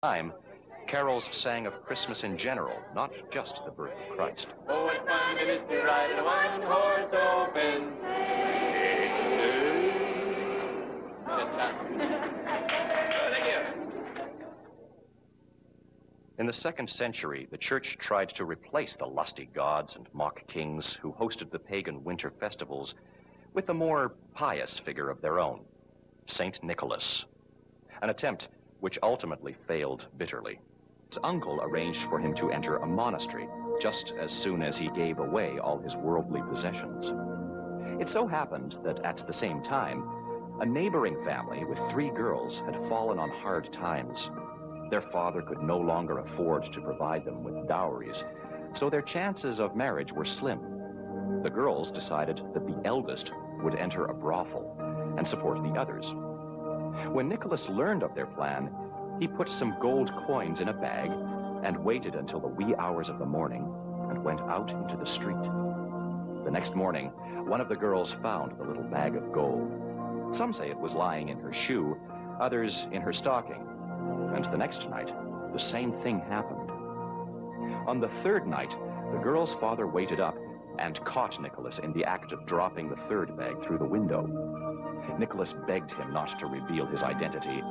time, carols sang of Christmas in general, not just the birth of Christ. Oh, what fun it is to ride in a one-horse open Thank you. In the 2nd century, the church tried to replace the lusty gods and mock kings who hosted the pagan winter festivals with a more pious figure of their own, Saint Nicholas, an attempt which ultimately failed bitterly. His uncle arranged for him to enter a monastery just as soon as he gave away all his worldly possessions. It so happened that at the same time, a neighboring family with 3 girls had fallen on hard times. Their father could no longer afford to provide them with dowries, so their chances of marriage were slim. The girls decided that the eldest would enter a brothel and support the others. When Nicholas learned of their plan, he put some gold coins in a bag and waited until the wee hours of the morning and went out into the street. The next morning, one of the girls found the little bag of gold. Some say it was lying in her shoe, others in her stocking. And the next night, the same thing happened. On the 3rd night, the girl's father waited up and caught Nicholas in the act of dropping the 3rd bag through the window. Nicholas begged him not to reveal his identity,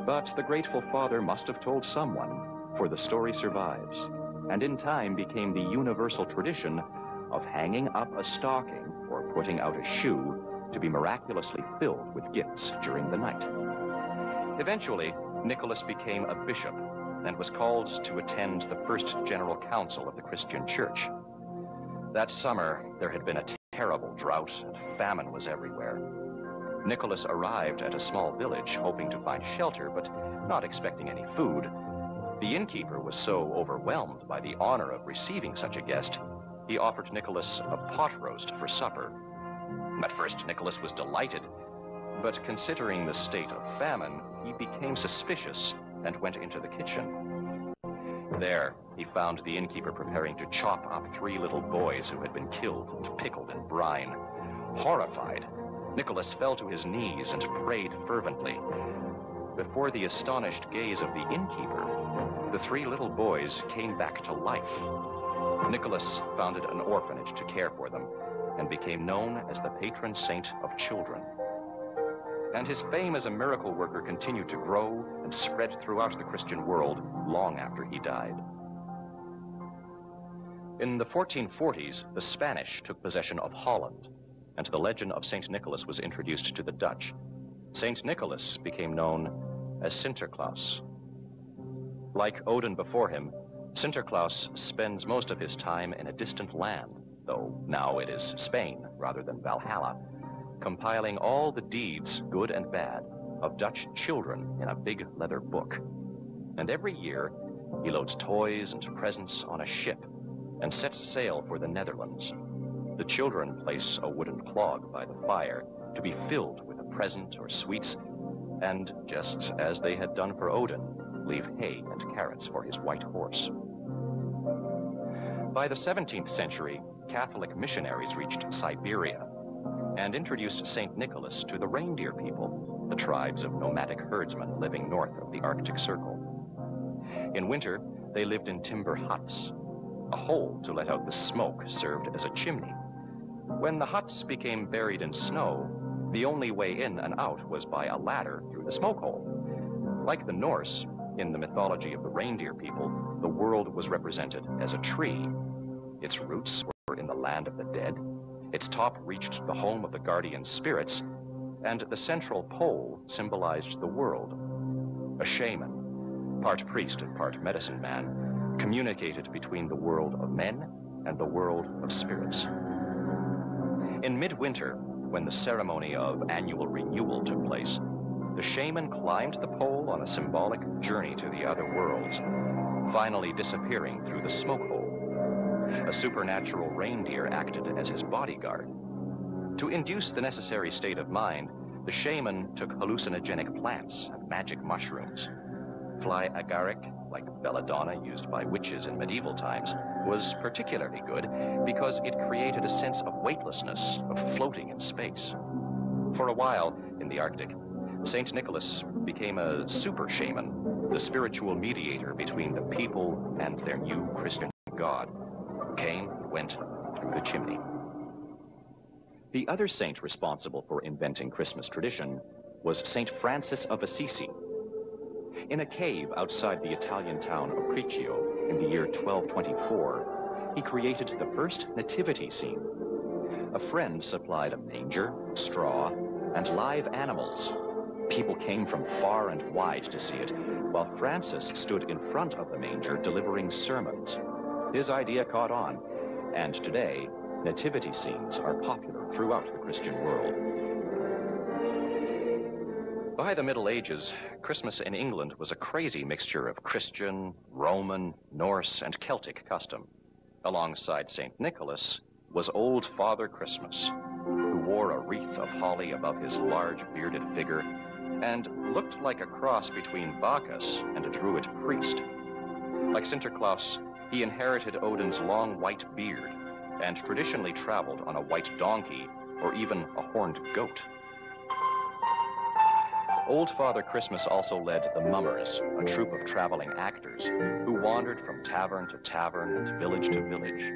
but the grateful father must have told someone, for the story survives, and in time became the universal tradition of hanging up a stocking or putting out a shoe to be miraculously filled with gifts during the night. Eventually, Nicholas became a bishop and was called to attend the first general council of the Christian church. That summer, there had been a terrible drought and famine was everywhere. Nicholas arrived at a small village hoping to find shelter, but not expecting any food. The innkeeper was so overwhelmed by the honor of receiving such a guest, he offered Nicholas a pot roast for supper. At first, Nicholas was delighted, but considering the state of famine, he became suspicious and went into the kitchen. There, he found the innkeeper preparing to chop up 3 little boys who had been killed and pickled in brine. Horrified, Nicholas fell to his knees and prayed fervently. Before the astonished gaze of the innkeeper, the 3 little boys came back to life. Nicholas founded an orphanage to care for them and became known as the patron saint of children. And his fame as a miracle worker continued to grow and spread throughout the Christian world long after he died. In the 1440s, the Spanish took possession of Holland, and the legend of St. Nicholas was introduced to the Dutch. St. Nicholas became known as Santa Claus. Like Odin before him, Santa Claus spends most of his time in a distant land, though now it is Spain rather than Valhalla, compiling all the deeds, good and bad, of Dutch children in a big leather book. And every year, he loads toys and presents on a ship and sets sail for the Netherlands. The children place a wooden clog by the fire to be filled with a present or sweets, and just as they had done for Odin, leave hay and carrots for his white horse. By the 17th century, Catholic missionaries reached Siberia and introduced St. Nicholas to the reindeer people, the tribes of nomadic herdsmen living north of the Arctic Circle. In winter, they lived in timber huts. A hole to let out the smoke served as a chimney. When the huts became buried in snow, the only way in and out was by a ladder through the smoke hole. Like the Norse, in the mythology of the reindeer people, the world was represented as a tree. Its roots were in the land of the dead, its top reached the home of the guardian spirits, and the central pole symbolized the world. A shaman, part priest and part medicine man, communicated between the world of men and the world of spirits. In midwinter, when the ceremony of annual renewal took place, the shaman climbed the pole on a symbolic journey to the other worlds, finally disappearing through the smoke hole. A supernatural reindeer acted as his bodyguard. To induce the necessary state of mind, the shaman took hallucinogenic plants and magic mushrooms. Fly agaric, like belladonna used by witches in medieval times, was particularly good because it created a sense of weightlessness, of floating in space. For a while, in the Arctic, St. Nicholas became a super shaman, the spiritual mediator between the people and their new Christian God, came and went through the chimney. The other saint responsible for inventing Christmas tradition was Saint Francis of Assisi. In a cave outside the Italian town of Priccio in the year 1224, he created the first nativity scene. A friend supplied a manger, straw, and live animals. People came from far and wide to see it, while Francis stood in front of the manger delivering sermons. His idea caught on, and today, nativity scenes are popular throughout the Christian world. By the Middle Ages, Christmas in England was a crazy mixture of Christian, Roman, Norse, and Celtic custom. Alongside St. Nicholas was Old Father Christmas, who wore a wreath of holly above his large bearded figure and looked like a cross between Bacchus and a Druid priest. Like Santa Claus, he inherited Odin's long white beard and traditionally traveled on a white donkey or even a horned goat. Old Father Christmas also led the Mummers, a troupe of traveling actors who wandered from tavern to tavern and village to village.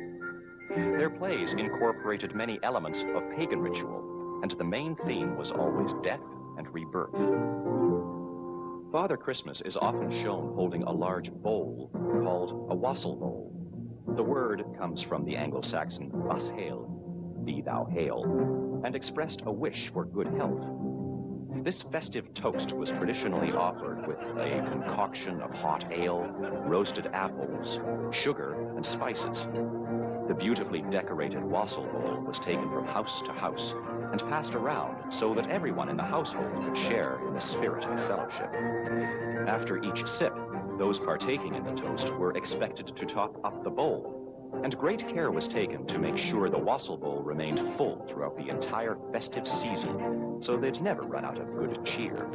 Their plays incorporated many elements of pagan ritual, and the main theme was always death and rebirth. Father Christmas is often shown holding a large bowl called a wassail bowl. The word comes from the Anglo-Saxon was hael, be thou hail, and expressed a wish for good health. This festive toast was traditionally offered with a concoction of hot ale, roasted apples, sugar, and spices. The beautifully decorated wassail bowl was taken from house to house and passed around so that everyone in the household could share in the spirit of fellowship. After each sip, those partaking in the toast were expected to top up the bowl, and great care was taken to make sure the wassail bowl remained full throughout the entire festive season, so they'd never run out of good cheer.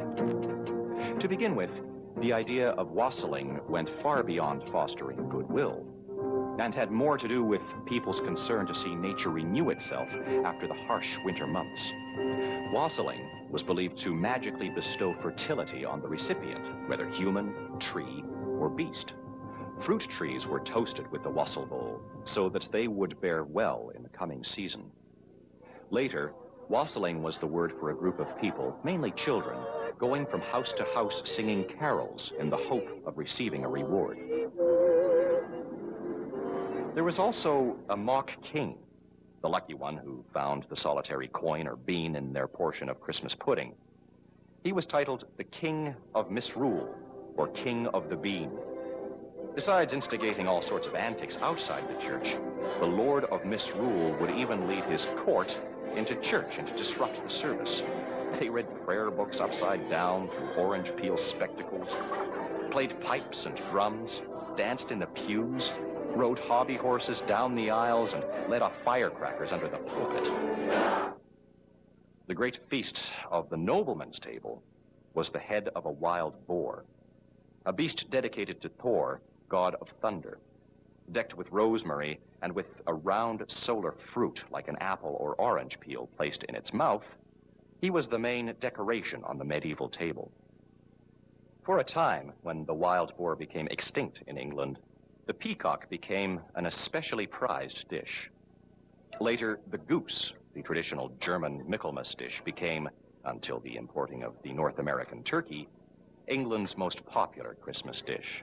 To begin with, the idea of wassailing went far beyond fostering goodwill, and had more to do with people's concern to see nature renew itself after the harsh winter months. Wassailing was believed to magically bestow fertility on the recipient, whether human, tree, or beast. Fruit trees were toasted with the wassail bowl so that they would bear well in the coming season. Later, wassailing was the word for a group of people, mainly children, going from house to house singing carols in the hope of receiving a reward. There was also a mock king, the lucky one who found the solitary coin or bean in their portion of Christmas pudding. He was titled the King of Misrule, or King of the Bean. Besides instigating all sorts of antics outside the church, the Lord of Misrule would even lead his court into church and disrupt the service. They read prayer books upside down through orange peel spectacles, played pipes and drums, danced in the pews, rode hobby horses down the aisles, and let off firecrackers under the pulpit. The great feast of the nobleman's table was the head of a wild boar, a beast dedicated to Thor, god of thunder. Decked with rosemary and with a round solar fruit like an apple or orange peel placed in its mouth, he was the main decoration on the medieval table. For a time, when the wild boar became extinct in England, the peacock became an especially prized dish. Later, the goose, the traditional German Michaelmas dish, became, until the importing of the North American turkey, England's most popular Christmas dish.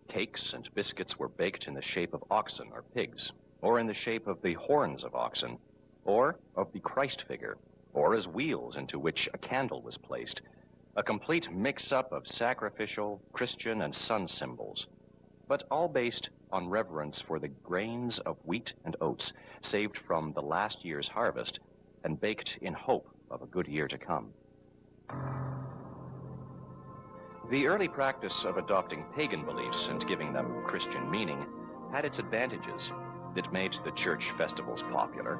Cakes and biscuits were baked in the shape of oxen or pigs, or in the shape of the horns of oxen, or of the Christ figure, or as wheels into which a candle was placed, a complete mix-up of sacrificial, Christian, and sun symbols, but all based on reverence for the grains of wheat and oats saved from the last year's harvest and baked in hope of a good year to come. The early practice of adopting pagan beliefs and giving them Christian meaning had its advantages. It made the church festivals popular,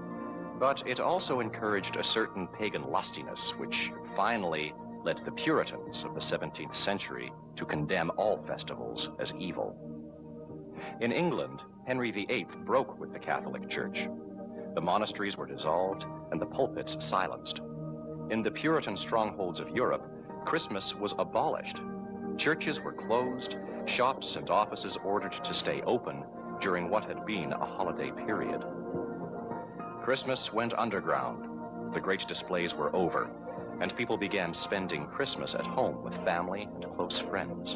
but it also encouraged a certain pagan lustiness, which finally led the Puritans of the 17th century to condemn all festivals as evil. In England, Henry VIII broke with the Catholic Church. The monasteries were dissolved and the pulpits silenced. In the Puritan strongholds of Europe, Christmas was abolished. Churches were closed, shops and offices ordered to stay open during what had been a holiday period. Christmas went underground. The great displays were over, and people began spending Christmas at home with family and close friends.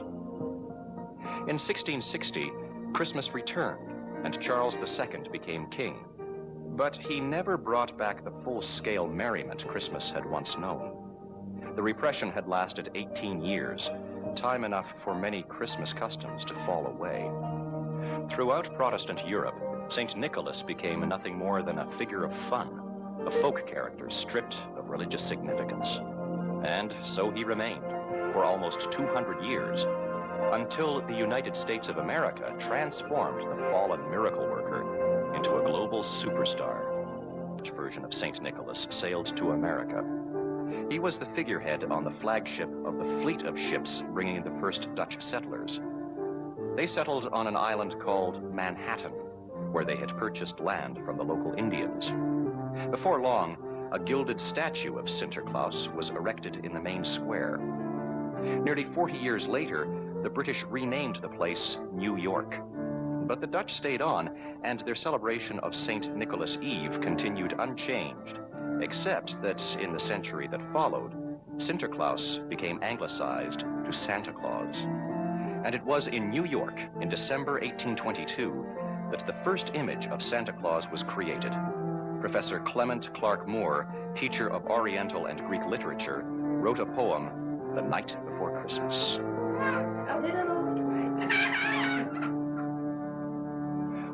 In 1660, Christmas returned, and Charles II became king. But he never brought back the full-scale merriment Christmas had once known. The repression had lasted 18 years, time enough for many Christmas customs to fall away. Throughout Protestant Europe, St. Nicholas became nothing more than a figure of fun, a folk character stripped of religious significance. And so he remained for almost 200 years, until the United States of America transformed the fallen miracle worker into a global superstar. Which version of St. Nicholas sailed to America? He was the figurehead on the flagship of the fleet of ships bringing the first Dutch settlers. They settled on an island called Manhattan, where they had purchased land from the local Indians. Before long, a gilded statue of Santa Claus was erected in the main square. Nearly 40 years later, the British renamed the place New York. But the Dutch stayed on, and their celebration of St. Nicholas Eve continued unchanged, except that in the century that followed, Sinterklaas became anglicized to Santa Claus. And it was in New York, in December 1822, that the first image of Santa Claus was created. Professor Clement Clark Moore, teacher of Oriental and Greek literature, wrote a poem, The Night Before Christmas.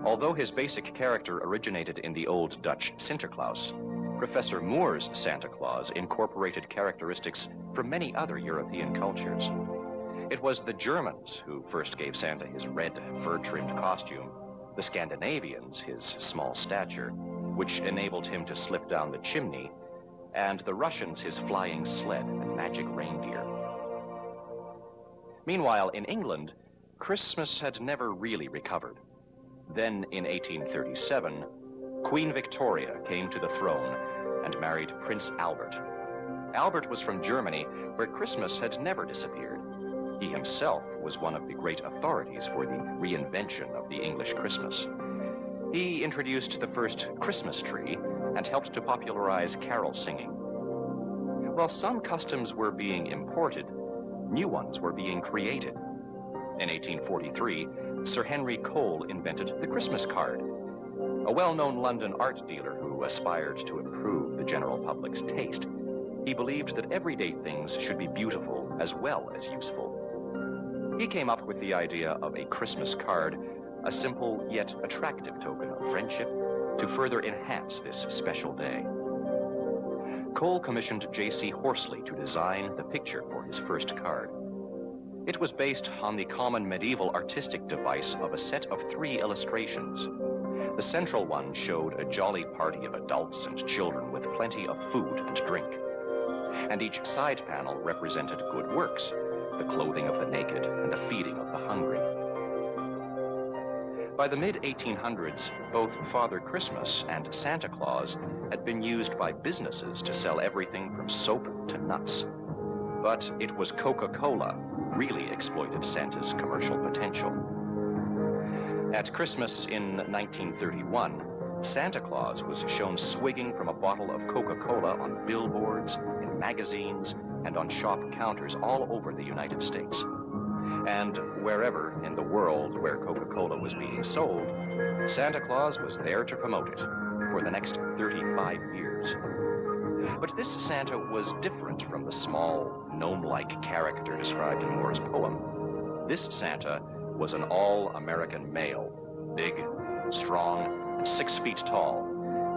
Although his basic character originated in the Old Dutch Sinterklaas, Professor Moore's Santa Claus incorporated characteristics from many other European cultures. It was the Germans who first gave Santa his red, fur-trimmed costume, the Scandinavians his small stature, which enabled him to slip down the chimney, and the Russians his flying sled and magic reindeer. Meanwhile, in England, Christmas had never really recovered. Then, in 1837, Queen Victoria came to the throne and married Prince Albert. Albert was from Germany, where Christmas had never disappeared. He himself was one of the great authorities for the reinvention of the English Christmas. He introduced the first Christmas tree and helped to popularize carol singing. While some customs were being imported, new ones were being created. In 1843, Sir Henry Cole invented the Christmas card. A well-known London art dealer who aspired to improve the general public's taste. He believed that everyday things should be beautiful as well as useful. He came up with the idea of a Christmas card, a simple yet attractive token of friendship to further enhance this special day. Cole commissioned J.C. Horsley to design the picture for his first card. It was based on the common medieval artistic device of a set of 3 illustrations. The central one showed a jolly party of adults and children with plenty of food and drink. And each side panel represented good works, the clothing of the naked and the feeding of the hungry. By the mid-1800s, both Father Christmas and Santa Claus had been used by businesses to sell everything from soap to nuts. But it was Coca-Cola who really exploited Santa's commercial potential. At Christmas in 1931, Santa Claus was shown swigging from a bottle of Coca-Cola on billboards, in magazines, and on shop counters all over the United States. And wherever in the world where Coca-Cola was being sold, Santa Claus was there to promote it for the next 35 years. But this Santa was different from the small, gnome-like character described in Moore's poem. This Santa was an all-American male, big, strong, and 6 feet tall,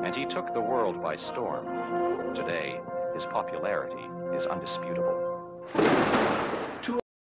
and he took the world by storm. Today, his popularity is undisputable.